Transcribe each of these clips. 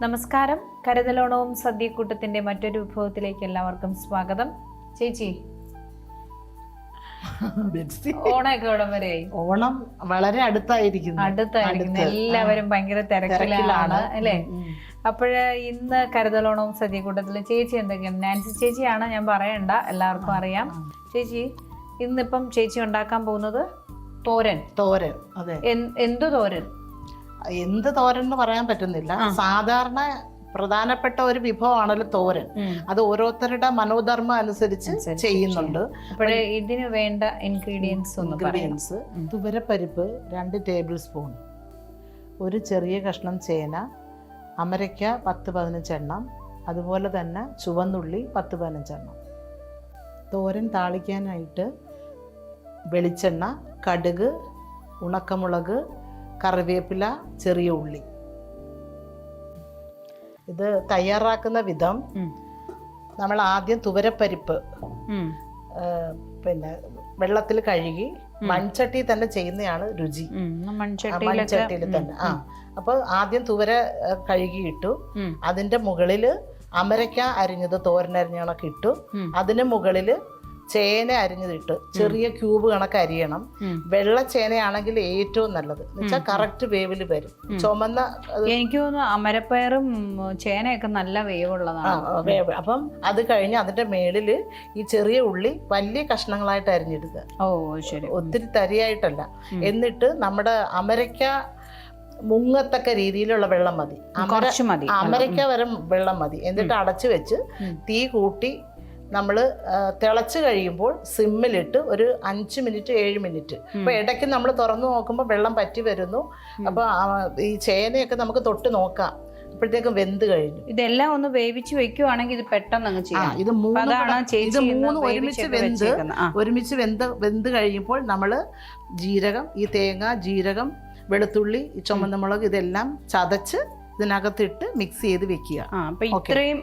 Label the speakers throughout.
Speaker 1: നമസ്കാരം. കരുതലോണവും സദ്യക്കൂട്ടത്തിന്റെ മറ്റൊരു വിഭവത്തിലേക്ക് എല്ലാവർക്കും സ്വാഗതം. ചേച്ചി, ഓണമൊക്കെ എവിടം വരെയായി?
Speaker 2: ഓണം വളരെ അടുത്തായിരിക്കുന്നു.
Speaker 1: എല്ലാവരും ഭയങ്കര തിരക്കിലാണ് അല്ലേ? അപ്പോഴ് ഇന്ന് കരുതലോണവും സദ്യക്കൂട്ടത്തിലും ചേച്ചി എന്തൊക്കെയാണ്? നാൻസി ചേച്ചിയാണ്, ഞാൻ പറയണ്ട, എല്ലാവർക്കും അറിയാം. ചേച്ചി, ഇന്നിപ്പം ചേച്ചി ഉണ്ടാക്കാൻ പോകുന്നത് തോരൻ.
Speaker 2: അതെ.
Speaker 1: എന്തു തോരൻ?
Speaker 2: എന്ത് തോരൻ എന്ന് പറയാൻ പറ്റുന്നില്ല. സാധാരണ പ്രധാനപ്പെട്ട ഒരു വിഭവമാണല്ലോ തോരൻ. അത് ഓരോരുത്തരുടെ മനോധർമ്മം അനുസരിച്ച് ചെയ്യുന്നുണ്ട്.
Speaker 1: അപ്പോഴേ ഇതിന് വേണ്ട ഇൻഗ്രീഡിയൻസ്
Speaker 2: തുവരപ്പരിപ്പ് 2 ടേബിൾ സ്പൂൺ, ഒരു ചെറിയ കഷ്ണം ചേന, അമരയ്ക്ക 10-15 എണ്ണം, അതുപോലെ തന്നെ ചുവന്നുള്ളി 10-15 എണ്ണം. തോരൻ താളിക്കാനായിട്ട് വെളിച്ചെണ്ണ, കടുക്, ഉണക്കമുളക്, കറിവേപ്പില, ചെറിയ ഉള്ളി. ഇത് തയ്യാറാക്കുന്ന വിധം, നമ്മൾ ആദ്യം തുവരപ്പരിപ്പ് പിന്നെ വെള്ളത്തിൽ കഴുകി മൺചട്ടി തന്നെ ചെയ്യുന്നതാണ് രുചി. മൺചട്ടിയിൽ തന്നെ. അപ്പോൾ ആദ്യം തുവര കഴുകിയിട്ടു, അതിന്റെ മുകളില് അമരയ്ക്ക അരിഞ്ഞത് തോരനരിഞ്ഞണക്ക് ഇട്ടു, അതിന് മുകളില് ചേന അരിഞ്ഞതിട്ട് ചെറിയ ക്യൂബ് കണക്ക് അരിയണം. വെള്ള ചേനയാണെങ്കിൽ ഏറ്റവും നല്ലത്, എന്നുവെച്ചാൽ കറക്റ്റ് വേവില് വരും. ചുമന്ന,
Speaker 1: എനിക്ക് തോന്നുന്നു അമരപ്പയറും ചേനയൊക്കെ നല്ല വേവുള്ളതാണ്.
Speaker 2: വേവ്. അപ്പം അത് കഴിഞ്ഞ് അതിന്റെ മേളില് ഈ ചെറിയ ഉള്ളി വലിയ കഷ്ണങ്ങളായിട്ട് അരിഞ്ഞിടുക.
Speaker 1: ഓ ശരി.
Speaker 2: ഒത്തിരി തരിയായിട്ടല്ല. എന്നിട്ട് നമ്മുടെ അമരയ്ക്ക മുങ്ങത്തക്ക രീതിയിലുള്ള വെള്ളം മതി. അമരയ്ക്ക വരെ വെള്ളം മതി. എന്നിട്ട് അടച്ചു വെച്ച് തീ കൂട്ടി നമ്മൾ തിളച്ച് കഴിയുമ്പോൾ സിമ്മിലിട്ട് ഒരു 5 മിനിറ്റ് 7 മിനിറ്റ്. അപ്പൊ ഇടയ്ക്ക് നമ്മൾ തുറന്നു നോക്കുമ്പോൾ വെള്ളം പറ്റി വരുന്നു. അപ്പൊ ഈ ചേനയൊക്കെ നമുക്ക് തൊട്ട് നോക്കാം, അപ്പോഴത്തേക്കും വെന്ത് കഴിഞ്ഞു.
Speaker 1: ഇതെല്ലാം ഒന്ന് വേവിച്ച് വെക്കുവാണെങ്കിൽ ഇത് പെട്ടെന്ന് അങ്ങ് ചെയ്യാം.
Speaker 2: ഇത് മൂന്ന് ഒരുമിച്ച് വെന്ത് കഴിയുമ്പോൾ നമ്മൾ ജീരകം, ഈ തേങ്ങ, ജീരകം, വെളുത്തുള്ളി, ചുമന്ന മുളക് ഇതെല്ലാം ചതച്ച് ഇതിനകത്തിട്ട് മിക്സ് ചെയ്ത് വെക്കുക.
Speaker 1: അപ്പൊ ഇത്രയും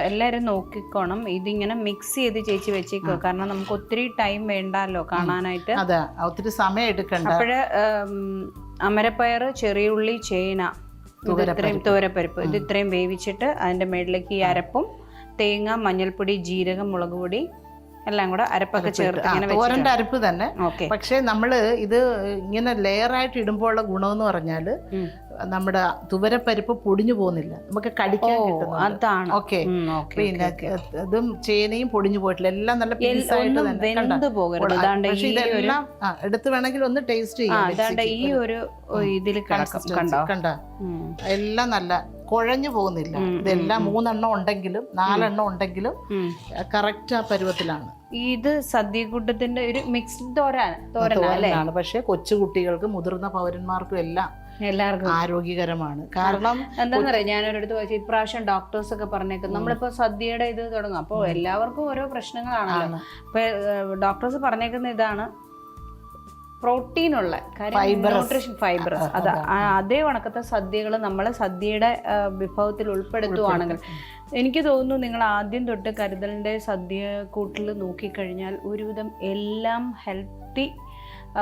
Speaker 1: എല്ലാരും നോക്കിക്കോണം. ഇതിങ്ങനെ മിക്സ് ചെയ്ത് ചേച്ചി വെച്ചേക്കോ, കാരണം നമുക്ക് ഒത്തിരി ടൈം വേണ്ടല്ലോ കാണാനായിട്ട്.
Speaker 2: അതെ, ഒത്തിരി സമയം എടുക്കണ്ട.
Speaker 1: അപ്പോഴ് അമരപ്പയർ, ചെറിയ ഉള്ളി, ചേന, തുവരപ്പരിപ്പ് ഇത് ഇത്രയും വേവിച്ചിട്ട് അതിന്റെ മേളിലേക്ക് ഈ അരപ്പും തേങ്ങ, മഞ്ഞൾപ്പൊടി, ജീരകം, മുളക് പൊടി എല്ലാം കൂടെ അരപ്പൊക്കെ ചേർത്ത്
Speaker 2: തോരന്റെ അരപ്പ് തന്നെ. പക്ഷെ നമ്മള് ഇത് ഇങ്ങനെ ലെയറായിട്ട് ഇടുമ്പോഴുള്ള ഗുണമെന്ന് പറഞ്ഞാല് നമ്മുടെ തുവരപ്പരിപ്പ് പൊടിഞ്ഞു പോകുന്നില്ല, നമുക്ക് കടിക്കാൻ കിട്ടുന്നു.
Speaker 1: അതാണ്.
Speaker 2: ഓക്കെ. പിന്നെ ഇതും ചേനയും പൊടിഞ്ഞു പോയിട്ടില്ല, എല്ലാം നല്ല പീസായിട്ട് തന്നെ. പക്ഷെ ഇതെല്ലാം എടുത്ത് വേണമെങ്കിൽ ഒന്ന് ടേസ്റ്റ് ചെയ്യാം.
Speaker 1: ഈ ഒരു ഇതിൽ
Speaker 2: കണ്ട എല്ലാം നല്ല കുഴഞ്ഞു പോകുന്നില്ല. ഇതെല്ലാം 3 എണ്ണം ഉണ്ടെങ്കിലും 4 എണ്ണം ഉണ്ടെങ്കിലും കറക്റ്റ് ആ പരുവത്തിലാണ്.
Speaker 1: ഇത് സദ്യക്കൂട്ടത്തിന്റെ ഒരു മിക്സ്ഡ് തോരനാണ്.
Speaker 2: പക്ഷെ കൊച്ചുകുട്ടികൾക്കും മുതിർന്ന പൗരന്മാർക്കും എല്ലാവർക്കും ആരോഗ്യകരമാണ്. കാരണം
Speaker 1: എന്താന്ന് പറയാ, ഞാനൊരിടത്ത് വായിച്ചു, ഇപ്രാവശ്യം ഡോക്ടേഴ്സ് ഒക്കെ പറഞ്ഞേക്കുന്നത് നമ്മളിപ്പോ സദ്യയുടെ ഇത് തുടങ്ങും, അപ്പോൾ എല്ലാവർക്കും ഓരോ പ്രശ്നങ്ങളാണല്ലോ. അപ്പൊ ഡോക്ടേഴ്സ് പറഞ്ഞേക്കുന്ന ഇതാണ്, പ്രോട്ടീനുള്ള ന്യൂട്രീഷൻ, ഫൈബറസ്. അതേ കണക്കത്തെ സദ്യകൾ നമ്മൾ സദ്യയുടെ വിഭവത്തിൽ ഉൾപ്പെടുത്തുവാണെങ്കിൽ എനിക്ക് തോന്നുന്നു നിങ്ങൾ ആദ്യം തൊട്ട് കരുതലിൻ്റെ സദ്യ കൂട്ടിൽ നോക്കിക്കഴിഞ്ഞാൽ ഒരുവിധം എല്ലാം ഹെൽത്തി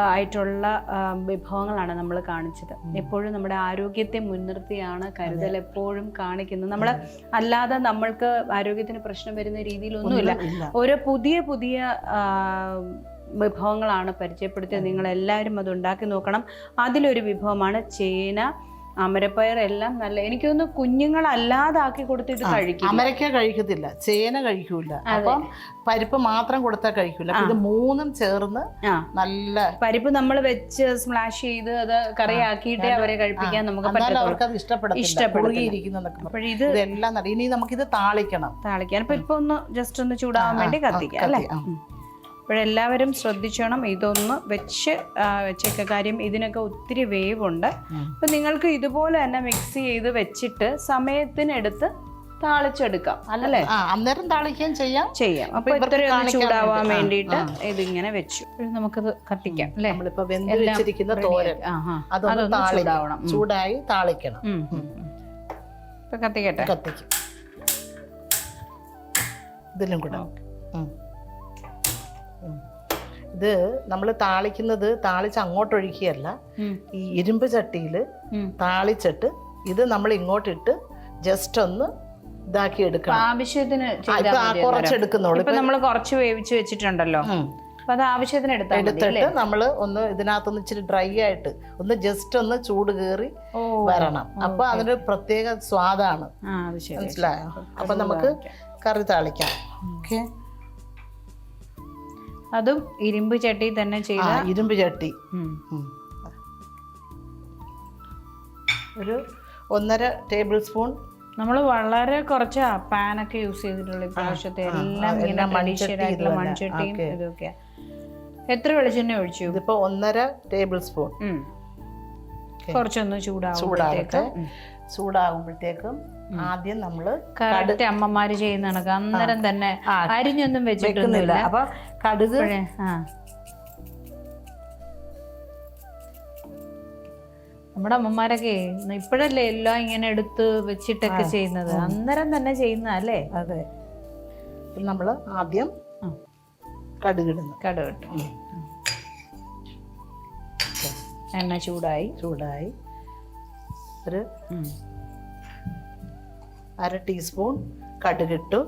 Speaker 1: ആയിട്ടുള്ള വിഭവങ്ങളാണ് നമ്മൾ കാണിച്ചത്. എപ്പോഴും നമ്മുടെ ആരോഗ്യത്തെ മുൻനിർത്തിയാണ് കരുതൽ എപ്പോഴും കാണിക്കുന്നത്. നമ്മൾ അല്ലാതെ നമ്മൾക്ക് ആരോഗ്യത്തിന് പ്രശ്നം വരുന്ന രീതിയിലൊന്നുമില്ല. ഓരോ പുതിയ വിഭവങ്ങളാണ് പരിചയപ്പെടുത്തിയത്. നിങ്ങളെല്ലാവരും അത് ഉണ്ടാക്കി നോക്കണം. അതിലൊരു വിഭവമാണ് ചേന, അമരപ്പയർ. എല്ലാം നല്ല, എനിക്ക് തോന്നുന്നു കുഞ്ഞുങ്ങളല്ലാതാക്കി കൊടുത്തിട്ട് കഴിക്കും.
Speaker 2: അമരയ്ക്ക കഴിക്കത്തില്ല, ചേന കഴിക്കൂല, അപ്പം പരിപ്പ് മാത്രം കൊടുത്താൽ കഴിക്കൂല. ഇത് മൂന്നും ചേർന്ന് നല്ല
Speaker 1: പരിപ്പ് നമ്മൾ വെച്ച് സ്മാഷ് ചെയ്ത് അത് കറിയാക്കിയിട്ടേ അവരെ കഴിപ്പിക്കാൻ നമുക്ക്
Speaker 2: അവർക്ക് ഇഷ്ടപ്പെടില്ല.
Speaker 1: അപ്പോഴിത്
Speaker 2: ഇതെല്ലാം ഇനി നമുക്കിത് താളിക്കണം.
Speaker 1: അപ്പൊ ഇപ്പൊ ഒന്ന് ജസ്റ്റ് ഒന്ന് ചൂടാവാൻ വേണ്ടി കത്തിക്കാം അല്ലേ? അപ്പോഴെല്ലാവരും ശ്രദ്ധിച്ചോണം, ഇതൊന്ന് വെച്ചൊക്കെ കാര്യം ഇതിനൊക്കെ ഒത്തിരി വേവുണ്ട്. അപ്പം നിങ്ങൾക്ക് ഇതുപോലെ തന്നെ മിക്സ് ചെയ്ത് വെച്ചിട്ട് സമയത്തിനെടുത്ത് താളിച്ചെടുക്കാം അല്ലേ?
Speaker 2: അന്നേരം താളിക്കുകയും ചെയ്യാം.
Speaker 1: അപ്പൊ ഇത്രയും ചൂടാവാൻ വേണ്ടിയിട്ട് ഇതിങ്ങനെ വെച്ചു. നമുക്കത് കത്തിക്കാം അല്ലേ?
Speaker 2: നമ്മളിപ്പോ വെച്ചിരിക്കുന്ന തോരൻ അതൊന്ന് ചൂടാവണം, ചൂടായി താളിക്കണം.
Speaker 1: ഇപ്പൊ കത്തിക്കട്ടെ.
Speaker 2: കത്തിക്കും ഇതിലും കൂടെ. ഇത് നമ്മൾ താളിക്കുന്നത് താളിച്ച് അങ്ങോട്ടൊഴിക്കുകയല്ല, ഈ ഇരുമ്പ് ചട്ടിയിൽ താളിച്ചിട്ട് ഇത് നമ്മൾ ഇങ്ങോട്ടിട്ട് ജസ്റ്റ് ഒന്ന് ഇതാക്കി എടുക്കണം.
Speaker 1: ആവശ്യത്തിന്
Speaker 2: കുറച്ചെടുക്കുന്നുള്ളൂ.
Speaker 1: ഇപ്പൊ നമ്മൾ കുറച്ച് വേവിച്ച് വെച്ചിട്ടുണ്ടല്ലോ, അപ്പൊ അത് ആവശ്യത്തിന്
Speaker 2: എടുത്തിട്ട് നമ്മൾ ഒന്ന് ഇതിനകത്തൊന്ന് ഇച്ചിരി ഡ്രൈ ആയിട്ട് ഒന്ന് ജസ്റ്റ് ഒന്ന് ചൂട് കയറി വരണം. അപ്പൊ അതിനൊരു പ്രത്യേക സ്വാദാണ്. മനസ്സിലായോ? അപ്പൊ നമുക്ക് കറി താളിക്കാം. ഓക്കെ,
Speaker 1: അതും ഇരുമ്പ് ചട്ടി തന്നെ ചെയ്ത
Speaker 2: ഇരുമ്പ് ചട്ടി. ഒരു 1.5 ടേബിൾ സ്പൂൺ.
Speaker 1: നമ്മൾ വളരെ കുറച്ച് പാനൊക്കെ യൂസ് ചെയ്തിട്ടുള്ളൂ ഇപ്രാവശ്യത്തെ. എല്ലാം ഇങ്ങനെ മൺചട്ടിയായിട്ടുള്ള മൺചട്ടിയും ഇതൊക്കെയാ. എത്ര വെളിച്ചെണ്ണ ഒഴിച്ചു?
Speaker 2: ഇതിപ്പോ 1.5 ടേബിൾ സ്പൂൺ.
Speaker 1: കുറച്ചൊന്ന്
Speaker 2: ചൂടാകുമ്പോഴത്തേക്കും ആദ്യം നമ്മള്
Speaker 1: കറക്റ്റ് അമ്മമാര് ചെയ്യുന്ന കണക്ക് അന്നേരം തന്നെ അരിഞ്ഞൊന്നും വെച്ചിട്ടൊന്നുമില്ല.
Speaker 2: അപ്പൊ കടുക്
Speaker 1: നമ്മുടെ അമ്മമാരൊക്കെ ഇപ്പോഴല്ലേ എല്ലാം ഇങ്ങനെ എടുത്ത് വെച്ചിട്ടൊക്കെ ചെയ്യുന്നത്, അന്നേരം തന്നെ ചെയ്യുന്ന അല്ലേ?
Speaker 2: അതെ. നമ്മള് ആദ്യം കടുകിടുന്നു.
Speaker 1: കടുകിട്ടു, എണ്ണ ചൂടായി
Speaker 2: ഒരു 1/2 ടീസ്പൂൺ കടുകിട്ടു.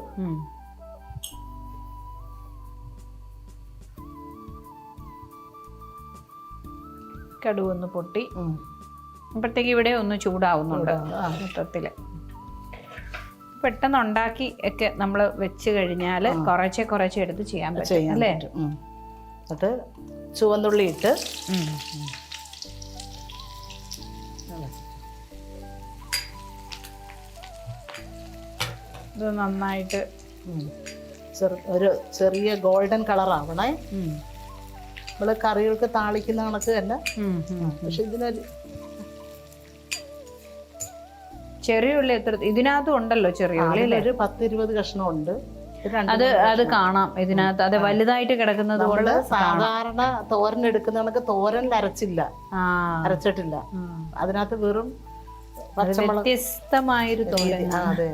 Speaker 1: കടുക് ഒന്ന് പൊട്ടി അപ്പോഴത്തേക്ക് ഇവിടെ ഒന്ന് ചൂടാവുന്നുണ്ട് മൊത്തത്തില്. പെട്ടെന്ന് ഉണ്ടാക്കി ഒക്കെ നമ്മൾ വെച്ച് കഴിഞ്ഞാൽ കുറച്ച് എടുത്ത് ചെയ്യാൻ പറ്റും അല്ലേ?
Speaker 2: അത് ചുവന്നുള്ളി ഇട്ട്
Speaker 1: ഇത് നന്നായിട്ട്
Speaker 2: ഒരു ചെറിയ ഗോൾഡൻ കളർ ആവണേ. നമ്മള് കറികൾക്ക് താളിക്കുന്ന കണക്ക് തന്നെ. പക്ഷെ ഇതിനൊരു
Speaker 1: ചെറിയ ഉള്ളി എത്ര ഇതിനകത്തും ഉണ്ടല്ലോ? ചെറിയ ഉള്ളി
Speaker 2: ഒരു 10-20 കഷ്ണം ഉണ്ട്.
Speaker 1: അത് കാണാം ഇതിനകത്ത്. അത് വലുതായിട്ട് കിടക്കുന്നത് കൊണ്ട്
Speaker 2: സാധാരണ തോരൻ എടുക്കുന്ന കണക്ക് തോരൻ അരച്ചിട്ടില്ല. അതിനകത്ത് വെറും
Speaker 1: വ്യത്യസ്തമായൊരു തോരൻ.
Speaker 2: അതെ,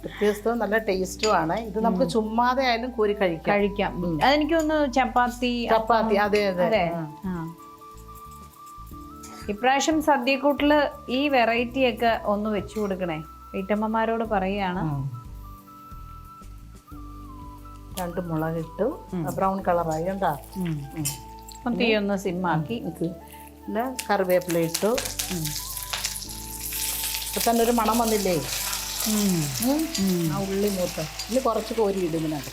Speaker 2: വ്യത്യസ്തവും നല്ല ടേസ്റ്റും ആണ്. ഇത് നമുക്ക് ചുമ്മാതെ ആയാലും കോരി കഴിക്കാം.
Speaker 1: അതെനിക്ക് തോന്നുന്നു ചപ്പാത്തി.
Speaker 2: അതെ അതെ.
Speaker 1: ഇപ്രാവശ്യം സദ്യക്കൂട്ടില് ഈ വെറൈറ്റി ഒക്കെ ഒന്ന് വെച്ചു കൊടുക്കണേ. വീട്ടമ്മമാരോട് പറയാണ്.
Speaker 2: 2 മുളകിട്ടു, ബ്രൗൺ കളറായി. എന്താ
Speaker 1: തീ ഒന്ന് സിമ്മാക്കി
Speaker 2: കറിവേപ്പില ഇട്ടു. ഇപ്പൊ തന്നെ ഒരു മണം വന്നില്ലേ? ആ ഉള്ളി മൂത്ത ഇനി കുറച്ച് കോരി ഇടും ഇതിനകത്ത്.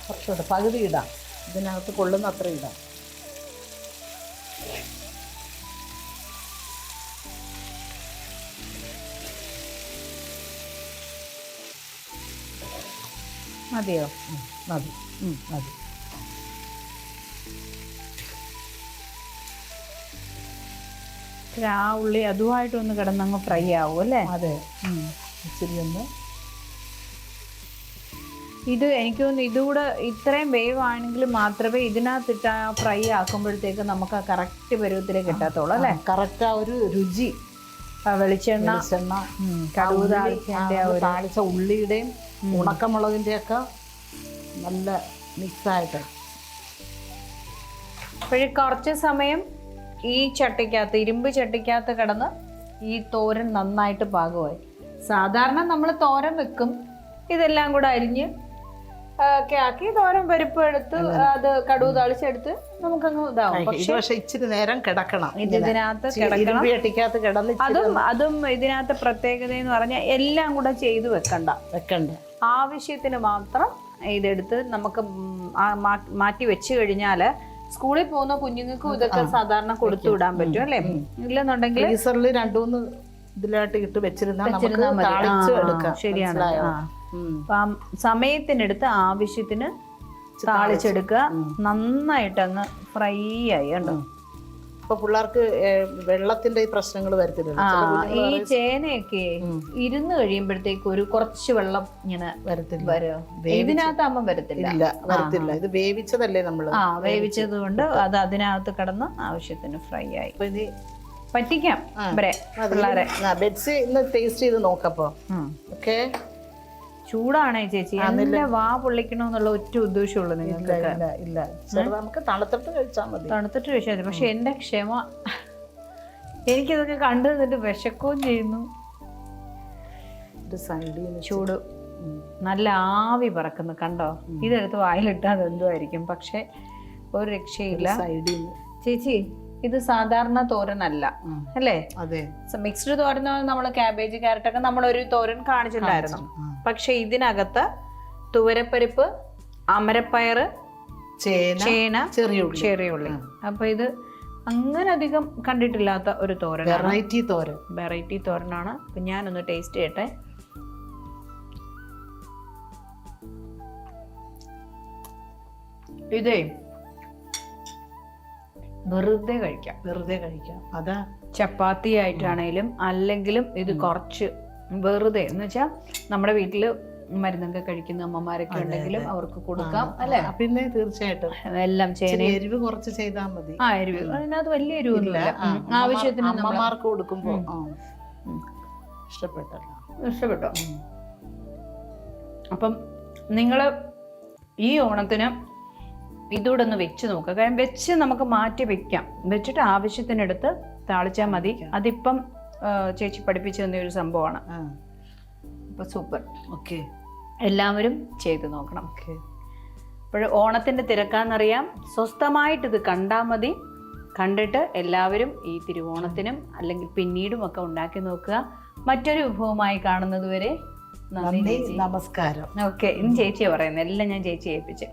Speaker 2: കുറച്ചുകൂടെ പകുതി ഇടാം. ഇതിനകത്ത് കൊള്ളുന്ന അത്ര ഇടാം.
Speaker 1: മതിയോ?
Speaker 2: മതി.
Speaker 1: ആ ഉള്ളി അതുമായിട്ടൊന്ന് കിടന്നങ്ങ് ഫ്രൈ ആവും അല്ലേ?
Speaker 2: അതെ, ഇച്ചിരി ഒന്ന്.
Speaker 1: ഇത് എനിക്ക് തോന്നുന്നു ഇതുകൂടെ ഇത്രയും വേവാണെങ്കിൽ മാത്രമേ ഇതിനകത്തിട്ട് ആ ഫ്രൈ ആക്കുമ്പോഴത്തേക്ക് നമുക്ക് ആ കറക്റ്റ് പരുവത്തിലേക്ക് കിട്ടാത്തുള്ളൂ അല്ലേ?
Speaker 2: കറക്റ്റ് ആ ഒരു രുചി.
Speaker 1: വെളിച്ചെണ്ണ കടുക്
Speaker 2: താളിച്ച ഉള്ളിയുടെയും ഉണക്കമുളകിൻ്റെ ഒക്കെ നല്ല മിക്സായിട്ട്.
Speaker 1: അപ്പോഴേ കുറച്ച് സമയം ഈ ചട്ടിക്കകത്ത്, ഇരുമ്പ് ചട്ടിക്കകത്ത് കിടന്ന് ഈ തോരൻ നന്നായിട്ട് പാകമായി. സാധാരണ നമ്മൾ തോരൻ വെക്കും, ഇതെല്ലാം കൂടെ അരിഞ്ഞ് ഒക്കെ ആക്കി തോരൻ പരിപ്പ് എടുത്ത് അത് കടുക് താളിച്ചെടുത്ത് നമുക്കങ്ങ് ഇതാവും.
Speaker 2: പക്ഷെ ഇച്ചിരി നേരം കിടക്കണം
Speaker 1: ഇതിനകത്ത്
Speaker 2: കിടന്ന്.
Speaker 1: അതും ഇതിനകത്ത് പ്രത്യേകത എന്ന് പറഞ്ഞാൽ എല്ലാം കൂടെ ചെയ്ത് വെക്കണ്ട. ആവശ്യത്തിന് മാത്രം ഇതെടുത്ത് നമുക്ക് മാറ്റി വെച്ച് കഴിഞ്ഞാൽ സ്കൂളിൽ പോകുന്ന കുഞ്ഞുങ്ങൾക്കും ഇതൊക്കെ സാധാരണ കൊടുത്തു വിടാൻ പറ്റും അല്ലേ? ഇല്ലെന്നുണ്ടെങ്കിൽ
Speaker 2: ഫ്രീസറിൽ 2-3 ഇതിലായിട്ട് ഇട്ട് വെച്ചിരുന്നാൽ
Speaker 1: ശരിയാണ്. സമയത്തിനെടുത്ത് ആവശ്യത്തിന് താളിച്ചെടുക്കുക. നന്നായിട്ട് അങ്ങ് ഫ്രൈ ആയി കണ്ടോ.
Speaker 2: അപ്പൊ പിള്ളേർക്ക് വെള്ളത്തിന്റെ ഈ പ്രശ്നങ്ങൾ വരത്തില്ല.
Speaker 1: ഈ ചേനയൊക്കെ ഇരുന്ന് കഴിയുമ്പോഴത്തേക്ക് ഒരു കുറച്ച് വെള്ളം ഇങ്ങനെ വരത്തില്ല. ഇതിനകത്ത് ആകുമ്പോൾ
Speaker 2: വരത്തില്ല. ഇത് വേവിച്ചതല്ലേ നമ്മള്?
Speaker 1: വേവിച്ചത് കൊണ്ട് അത് അതിനകത്ത് കിടന്ന് ആവശ്യത്തിന് ഫ്രൈ ആയി. പറ്റിക്കാം പിള്ളേരെ.
Speaker 2: ബെറ്റ്സി ഇന്ന് ടേസ്റ്റ് ചെയ്ത് നോക്കപ്പോ. ഓക്കെ,
Speaker 1: ചൂടാണേ ചേച്ചി, എന്റെ വാ പൊള്ളിക്കണമെന്നുള്ള ഒറ്റ ഉദ്ദേശമുള്ളൂ നിങ്ങൾക്ക്.
Speaker 2: ഇല്ല ഇല്ല, ചെറുത് നമുക്ക് തണുത്തിട്ട് കഴിച്ചാൽ മതി.
Speaker 1: തണുത്തിട്ട് കഴിച്ചാൽ മതി. പക്ഷെ എന്റെ ക്ഷമ, എനിക്കിതൊക്കെ കണ്ടു നിന്നിട്ട് വിശക്കുകയും ചെയ്യുന്നു.
Speaker 2: ഒരു സൈഡിൽ
Speaker 1: ചൂട് നല്ല ആവി പറക്കുന്നു കണ്ടോ. ഇതെടുത്ത് വായിലിട്ടാൽ അത് എന്തുമായിരിക്കും, പക്ഷെ ഒരു രക്ഷയില്ല.
Speaker 2: സൈഡിൽ
Speaker 1: ചേച്ചി ഇത് സാധാരണ തോരനല്ല അല്ലേ?
Speaker 2: അതെ,
Speaker 1: മിക്സ്ഡ് തോരൻ നമ്മൾ ക്യാബേജ് ക്യാരറ്റ് ഒക്കെ നമ്മളൊരു തോരൻ കാണിച്ചിട്ടുണ്ടായിരുന്നു. പക്ഷെ ഇതിനകത്ത് തുവരപ്പരിപ്പ്, അമരപ്പയറ്, ചേന, ചെറിയ ഉള്ളി. അപ്പൊ ഇത് അങ്ങനെ അധികം കണ്ടിട്ടില്ലാത്ത ഒരു തോരൻ, വെറൈറ്റി തോരനാണ്. അപ്പൊ ഞാനൊന്ന് ടേസ്റ്റ് ചെയ്യട്ടെ. ഇതേ വെറുതെ കഴിക്കാം.
Speaker 2: അതാ
Speaker 1: ചപ്പാത്തി ആയിട്ടാണേലും അല്ലെങ്കിലും ഇത് കുറച്ച് വെറുതെ എന്ന് വെച്ചാൽ നമ്മുടെ വീട്ടില് മരുന്നൊക്കെ കഴിക്കുന്ന അമ്മമാരൊക്കെ ഉണ്ടെങ്കിലും അവർക്ക് കൊടുക്കാം അല്ലെ?
Speaker 2: പിന്നെ തീർച്ചയായിട്ടും
Speaker 1: എല്ലാം
Speaker 2: എരിവ് കുറച്ച് ചെയ്താൽ മതി.
Speaker 1: എരിവ് അതിനകത്ത് വലിയ എരിവൊന്നുമില്ല. ആവശ്യത്തിന്
Speaker 2: അമ്മമാർക്ക് കൊടുക്കുമ്പോ ഇഷ്ടപ്പെട്ടോ?
Speaker 1: അപ്പം നിങ്ങള് ഈ ഓണത്തിന് ഇതൂടെ ഒന്ന് വെച്ച് നോക്കുക. കാരണം വെച്ച് നമുക്ക് മാറ്റി വെക്കാം. വെച്ചിട്ട് ആവശ്യത്തിനെടുത്ത് താളിച്ചാൽ മതി. അതിപ്പം ചേച്ചി പഠിപ്പിച്ചു തന്ന ഒരു സംഭവമാണ്. അപ്പൊ സൂപ്പർ.
Speaker 2: ഓക്കെ,
Speaker 1: എല്ലാവരും ചെയ്തു നോക്കണം. അപ്പോൾ ഓണത്തിന്റെ തിരക്കാന്നറിയാം. സ്വസ്ഥമായിട്ട് ഇത് കണ്ടാൽ മതി. കണ്ടിട്ട് എല്ലാവരും ഈ തിരുവോണത്തിനും അല്ലെങ്കിൽ പിന്നീടും ഒക്കെ ഉണ്ടാക്കി നോക്കുക. മറ്റൊരു വിഭവമായി കാണുന്നത് വരെ നന്ദി,
Speaker 2: നമസ്കാരം.
Speaker 1: ഓക്കെ, ഇന്ന് ചേച്ചിയെ പറയുന്നത് എല്ലാം ഞാൻ ചേച്ചി ഏൽപ്പിച്ചേ.